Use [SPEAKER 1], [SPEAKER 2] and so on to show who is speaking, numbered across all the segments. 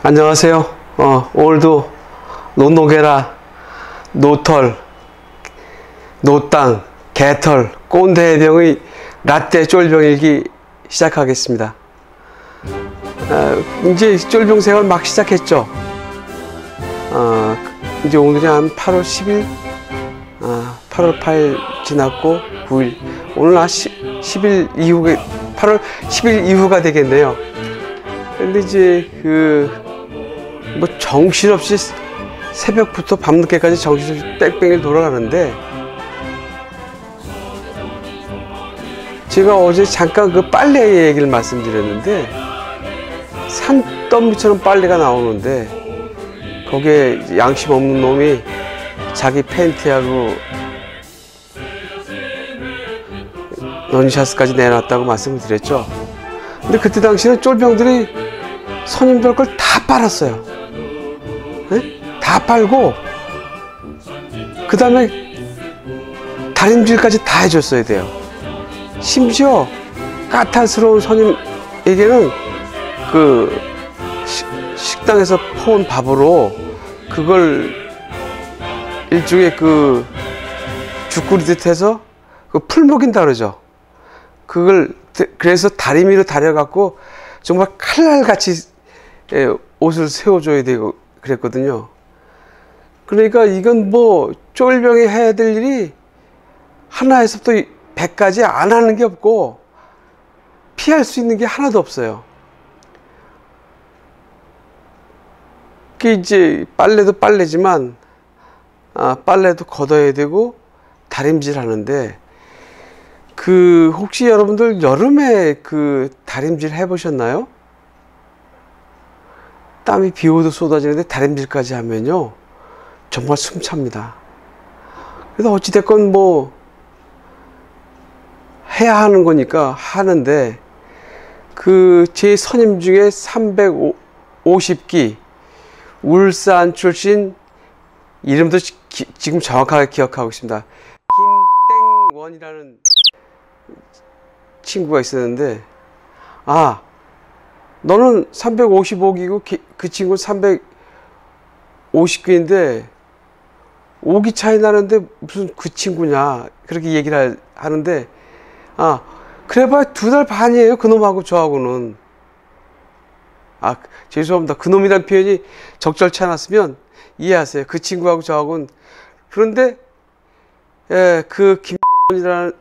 [SPEAKER 1] 안녕하세요. 오늘도 노노게라, 노털, 노땅, 개털, 꼰대병의 라떼 쫄병일기 시작하겠습니다. 이제 쫄병 생활 막 시작했죠. 이제 오늘이 한 8월 10일, 8월 8일 지났고 9일, 오늘 10일 이후에 8월 10일 이후가 되겠네요. 근데 이제 뭐 정신없이 새벽부터 밤늦게까지 정신없이 뺑뺑이 돌아가는데, 제가 어제 잠깐 그 빨래 얘기를 말씀드렸는데, 산더미처럼 빨래가 나오는데 거기에 양심 없는 놈이 자기 팬티하고 런샷까지 내놨다고 말씀을 드렸죠. 근데 그때 당시는 쫄병들이 손님들 걸 다 빨았어요. 네? 다 빨고 그 다음에 다림질까지 다 해줬어야 돼요. 심지어 까탈스러운 손님에게는 그 식당에서 퍼온 밥으로 그걸 일종의 그 죽구리듯 해서 그 풀 먹인다 그러죠. 그걸 그래서 다리미로 다려갖고 정말 칼날같이 옷을 세워줘야 되고 그랬거든요. 그러니까 이건 뭐 쫄병이 해야 될 일이 하나에서부터 100까지 안 하는 게 없고 피할 수 있는 게 하나도 없어요. 그 이제 빨래도 빨래지만 빨래도 걷어야 되고 다림질 하는데, 혹시 여러분들 여름에 다림질 해보셨나요? 땀이 비 오듯 쏟아지는데 다림질까지 하면요 정말 숨찹니다. 그래서 어찌됐건 뭐 해야 하는 거니까 하는데, 제 선임 중에 350기 울산 출신, 이름도 지금 정확하게 기억하고 있습니다. 김땡원이라는 친구가 있었는데, 너는 355기고 그 친구는 350기인데 5기 차이 나는데 무슨 그 친구냐, 그렇게 얘기를 하는데, 그래봐야 2달 반이에요 그놈하고 저하고는. 죄송합니다. 그놈이란 표현이 적절치 않았으면 이해하세요. 그 친구하고 저하고는. 그런데 그 김땡원이라는,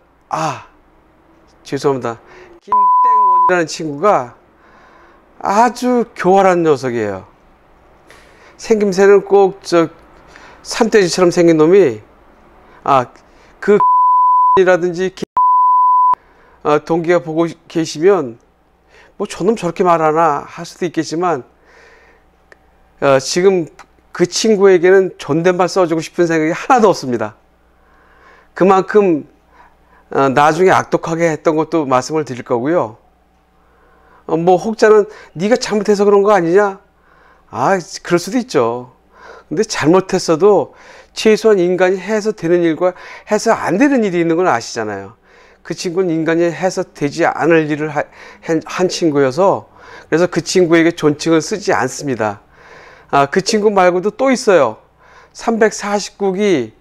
[SPEAKER 1] 죄송합니다. 김땡원이라는 친구가 아주 교활한 녀석이에요. 생김새는 꼭 산돼지처럼 생긴 놈이, 그 이라든지 동기가 보고 계시면 뭐 저놈 저렇게 말하나 할 수도 있겠지만, 지금 그 친구에게는 존댓말 써주고 싶은 생각이 하나도 없습니다. 그만큼 나중에 악독하게 했던 것도 말씀을 드릴 거고요. 뭐 혹자는 네가 잘못해서 그런 거 아니냐? 그럴 수도 있죠. 근데 잘못했어도 최소한 인간이 해서 되는 일과 해서 안 되는 일이 있는 건 아시잖아요. 그 친구는 인간이 해서 되지 않을 일을 한 친구여서, 그래서 그 친구에게 존칭을 쓰지 않습니다. 그 친구 말고도 또 있어요. 349기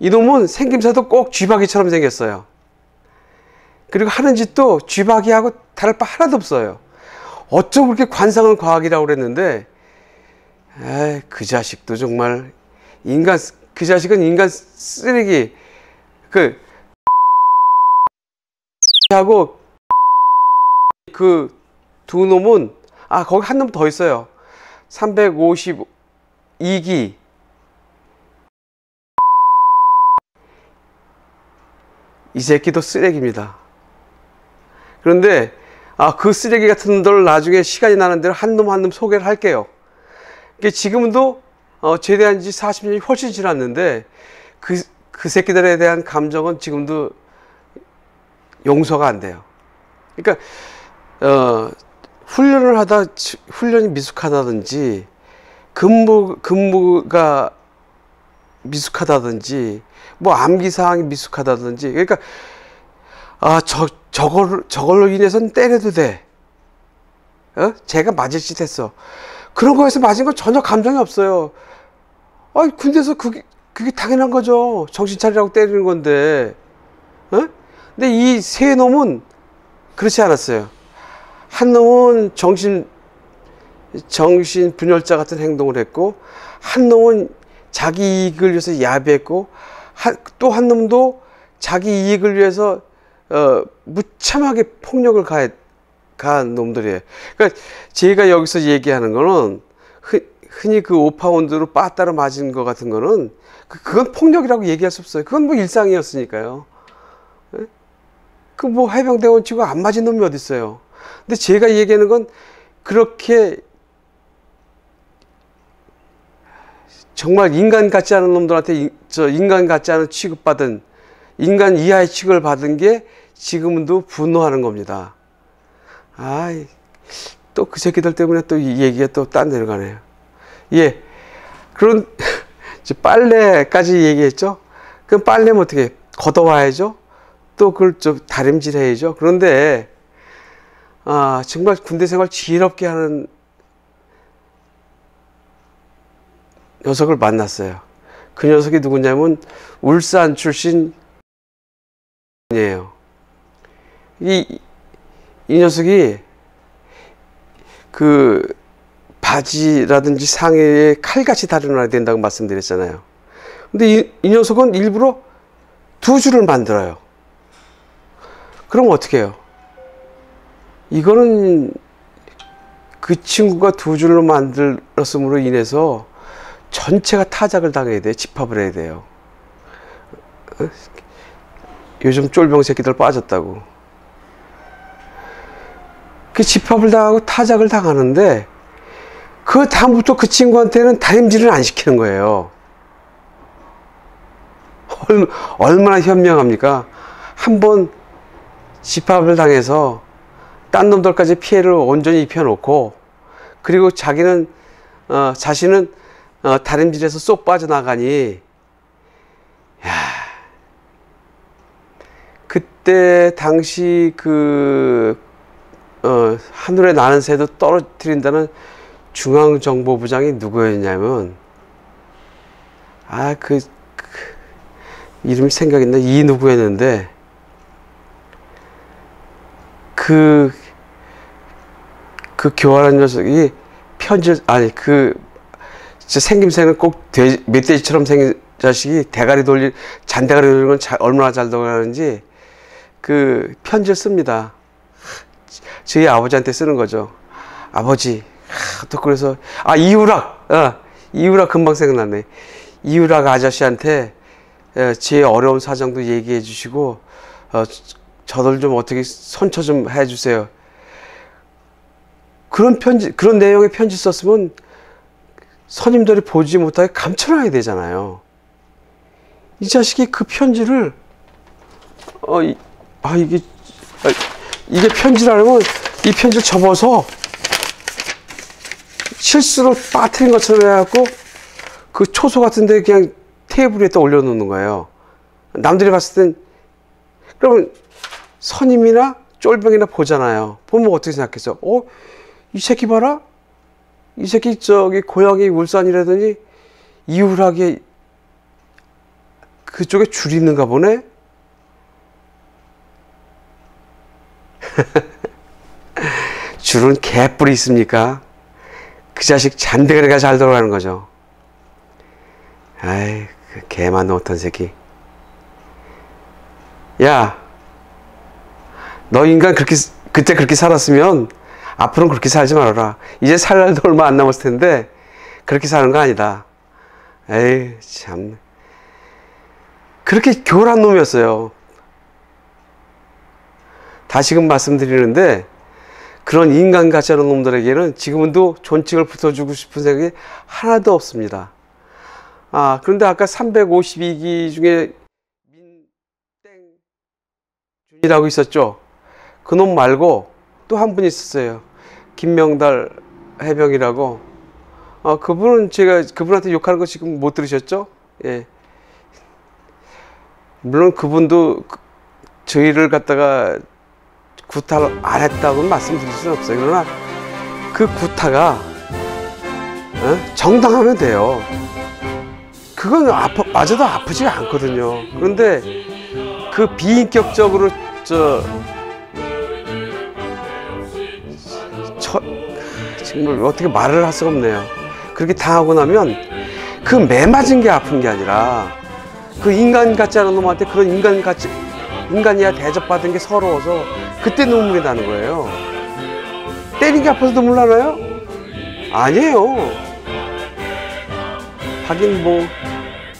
[SPEAKER 1] 이놈은 생김새도 꼭 쥐박이처럼 생겼어요. 그리고 하는 짓도 쥐박이하고 다를 바 하나도 없어요. 어쩜 그렇게 관상은 과학이라고 그랬는데, 그 자식도 정말 그 자식은 인간 쓰레기. 하고 그 두 놈은, 거기 한 놈 더 있어요. 352기 이 새끼도 쓰레기입니다. 그런데 그 쓰레기 같은 놈들 나중에 시간이 나는 대로 한 놈 한 놈 소개를 할게요. 지금도 제대한 지 40년이 훨씬 지났는데 그 새끼들에 대한 감정은 지금도 용서가 안 돼요. 그러니까 훈련을 하다 훈련이 미숙하다든지 근무가 미숙하다든지 뭐 암기 사항이 미숙하다든지, 그러니까 저걸로 인해서는 때려도 돼. 제가 맞을 짓 했어. 그런 거에서 맞은 건 전혀 감정이 없어요. 군대에서 그게 당연한 거죠. 정신 차리라고 때리는 건데. 근데 이 세 놈은 그렇지 않았어요. 한 놈은 정신 분열자 같은 행동을 했고, 한 놈은 자기 이익을 위해서 야비했고, 또 한 놈도 자기 이익을 위해서 무참하게 폭력을 가한 놈들이에요. 그러니까 제가 여기서 얘기하는 거는 흔히 그 5파운드로 빠따로 맞은 것 같은 거는 그건 폭력이라고 얘기할 수 없어요. 그건 뭐 일상이었으니까요. 그 뭐 해병대원 치고 안 맞은 놈이 어디 있어요. 근데 제가 얘기하는 건 그렇게 정말 인간 같지 않은 놈들한테 인간 같지 않은 취급받은, 인간 이하의 취급을 받은 게 지금도 분노하는 겁니다. 또 그 새끼들 때문에 또 이 얘기가 또 딴 데로 가네요. 예. 그런, 빨래까지 얘기했죠? 그럼 빨래면 어떻게 해? 걷어와야죠? 또 그걸 좀 다림질 해야죠? 그런데, 정말 군대 생활 지혜롭게 하는 녀석을 만났어요. 그 녀석이 누구냐면, 울산 출신 이에요. 이 녀석이 그 바지라든지 상의에 칼같이 다려놔야 된다고 말씀드렸잖아요. 근데 이 녀석은 일부러 두 줄을 만들어요. 그럼 어떻게 해요? 이거는 그 친구가 두 줄로 만들었음으로 인해서 전체가 타작을 당해야 돼요. 집합을 해야 돼요. 요즘 쫄병 새끼들 빠졌다고. 그 집합을 당하고 타작을 당하는데, 그 다음부터 그 친구한테는 다림질을 안 시키는 거예요. 얼마나 현명합니까? 한번 집합을 당해서 딴 놈들까지 피해를 온전히 입혀놓고, 그리고 자신은 다림질에서 쏙 빠져나가니, 그때 당시 하늘에 나는 새도 떨어뜨린다는 중앙정보부장이 누구였냐면, 이름이 생각이 나. 이 누구였는데, 그 교활한 녀석이 생김새는 꼭 멧돼지처럼 생긴 자식이 잔대가리 돌리는 건 얼마나 잘 돌아가는지 그 편지를 씁니다. 저희 아버지한테 쓰는 거죠. 아버지, 또 그래서, 이유락 금방 생각나네. 이유락 아저씨한테 제 어려운 사정도 얘기해 주시고, 저들 좀 어떻게 선처 좀 해 주세요. 그런 내용의 편지 썼으면 선임들이 보지 못하게 감춰놔야 되잖아요. 이 자식이 그 편지를, 이게 편지라면 이 편지를 접어서 실수로 빠뜨린 것처럼 해갖고 그 초소 같은데 그냥 테이블 위에다 올려놓는 거예요. 남들이 봤을 땐, 그러면 선임이나 쫄병이나 보잖아요. 보면 어떻게 생각했어? 이 새끼 봐라? 이 새끼 고향이 울산이라더니 이울하게 그쪽에 줄이 있는가 보네? 줄은 개뿔이 있습니까? 그 자식 잔대가리가 잘 돌아가는 거죠. 그 개만 못한 새끼. 야, 너 인간 그때 그렇게 살았으면 앞으로는 그렇게 살지 말아라. 이제 살 날도 얼마 안 남았을 텐데 그렇게 사는 거 아니다. 참. 그렇게 교활한 놈이었어요. 다시금 말씀드리는데, 그런 인간 같지 않은 놈들에게는 지금도 존칭을 붙여주고 싶은 생각이 하나도 없습니다. 그런데 아까 352기 중에 민땡준이라고 있었죠. 그 놈 말고 또 한 분 있었어요. 김명달 해병이라고. 그분은 제가 그분한테 욕하는 거 지금 못 들으셨죠? 예. 물론 그분도 저희를 갖다가 구타를 안 했다고는 말씀드릴 수는 없어요. 그러나 그 구타가 정당하면 돼요. 그건 맞아도 아프지가 않거든요. 그런데 그 비인격적으로 정말 어떻게 말을 할 수가 없네요. 그렇게 당하고 나면 그 매 맞은 게 아픈 게 아니라 그 인간 같지 않은 놈한테 그런 인간이야 대접받은 게 서러워서 그때 눈물이 나는 거예요. 때린 게 아파서 눈물 나나요? 아니에요. 하긴 뭐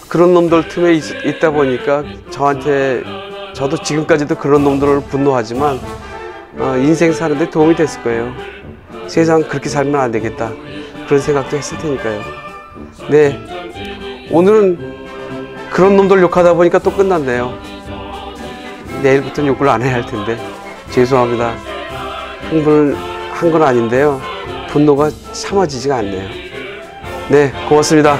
[SPEAKER 1] 그런 놈들 틈에 있다 보니까 저도 지금까지도 그런 놈들을 분노하지만 인생 사는데 도움이 됐을 거예요. 세상 그렇게 살면 안 되겠다 그런 생각도 했을 테니까요. 네, 오늘은 그런 놈들 욕하다 보니까 또 끝났네요. 내일부터는 욕을 안 해야 할 텐데 죄송합니다. 흥분을 한 건 아닌데요, 분노가 참아지지가 않네요. 네, 고맙습니다.